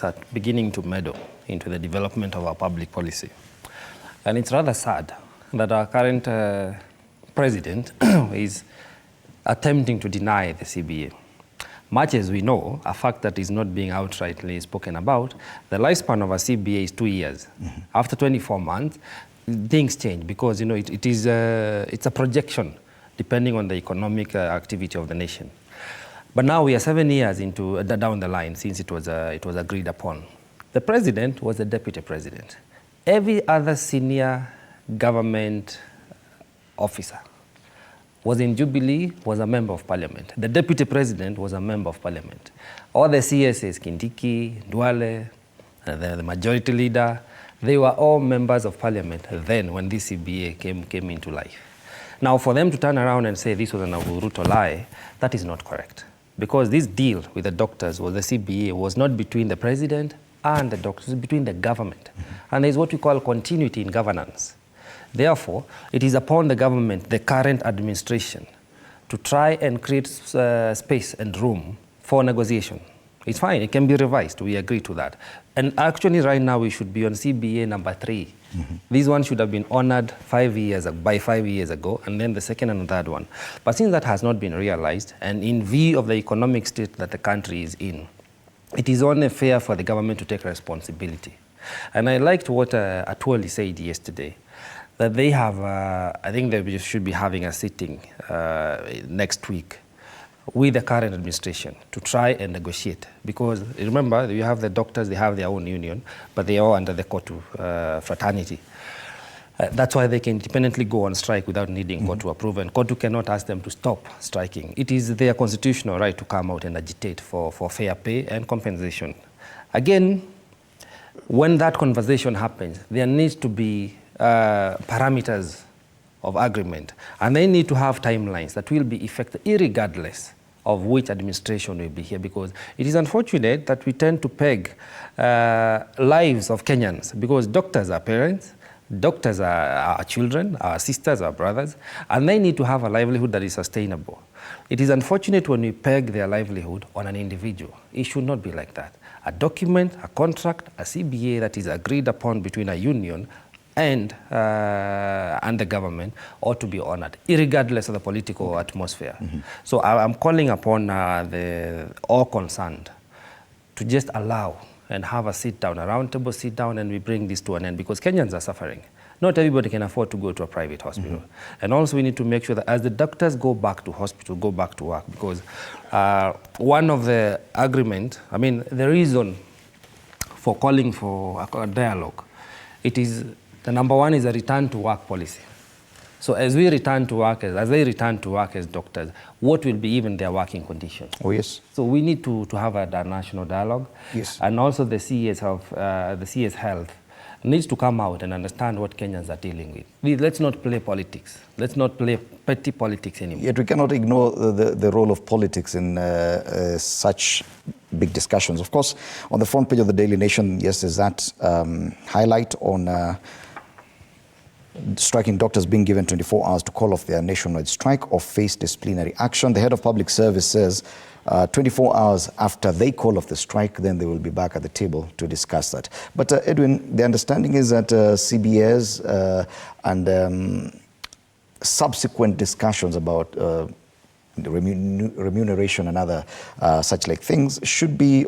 are beginning to meddle into the development of our public policy. And it's rather sad that our current president is attempting to deny the CBA. Much as we know, a fact that is not being outrightly spoken about, the lifespan of a CBA is 2 years. Mm-hmm. After 24 months, things change because it's a projection depending on the economic activity of the nation. But now we are 7 years into down the line since it was agreed upon. The president was the deputy president. Every other senior government officer was in Jubilee, was a member of parliament. The deputy president was a member of parliament. All the CSAs, Kindiki, Duale, the majority leader, they were all members of parliament then when this CBA came into life. Now for them to turn around and say this was an Ruto lie, that is not correct. Because this deal with the doctors, the CBA, was not between the president and the doctors, it was between the government. Mm-hmm. And there's what we call continuity in governance. Therefore, it is upon the government, the current administration, to try and create space and room for negotiation. It's fine, it can be revised, we agree to that. And actually right now we should be on CBA number 3. Mm-hmm. This one should have been honored 5 years ago, and then the second and third one. But since that has not been realized, and in view of the economic state that the country is in, it is only fair for the government to take responsibility. And I liked what Atwoli said yesterday, that they have, I think they should be having a sitting next week with the current administration to try and negotiate. Because remember, you have the doctors, they have their own union, but they are all under the COTU fraternity. That's why they can independently go on strike without needing COTU approval, and COTU cannot ask them to stop striking. It is their constitutional right to come out and agitate for fair pay and compensation. Again, when that conversation happens, there needs to be parameters of agreement, and they need to have timelines that will be effective irregardless of which administration will be here, because it is unfortunate that we tend to peg lives of Kenyans, because doctors are parents, doctors are our children, our sisters, our brothers, and they need to have a livelihood that is sustainable. It is unfortunate when we peg their livelihood on an individual. It should not be like that. A document, a contract, a CBA that is agreed upon between a union and the government ought to be honored, irregardless of the political atmosphere. Mm-hmm. So I'm calling upon all concerned to just allow and have a sit down, a round table sit down, and we bring this to an end, because Kenyans are suffering. Not everybody can afford to go to a private hospital. Mm-hmm. And also we need to make sure that as the doctors go back to hospital, go back to work, because one of the agreement, the reason for calling for a dialogue, it is the number one is a return to work policy. So as we return to work, as they return to work as doctors, what will be even their working conditions? Oh yes. So we need to have a national dialogue. Yes. And also the CS Health needs to come out and understand what Kenyans are dealing with. Let's not play politics. Let's not play petty politics anymore. Yet we cannot ignore the role of politics in such big discussions. Of course, on the front page of the Daily Nation, yes, there's that highlight on striking doctors being given 24 hours to call off their nationwide strike or face disciplinary action. The head of public service says 24 hours after they call off the strike, then they will be back at the table to discuss that. But Edwin, the understanding is that CBAs and subsequent discussions about the remuneration and other such like things should be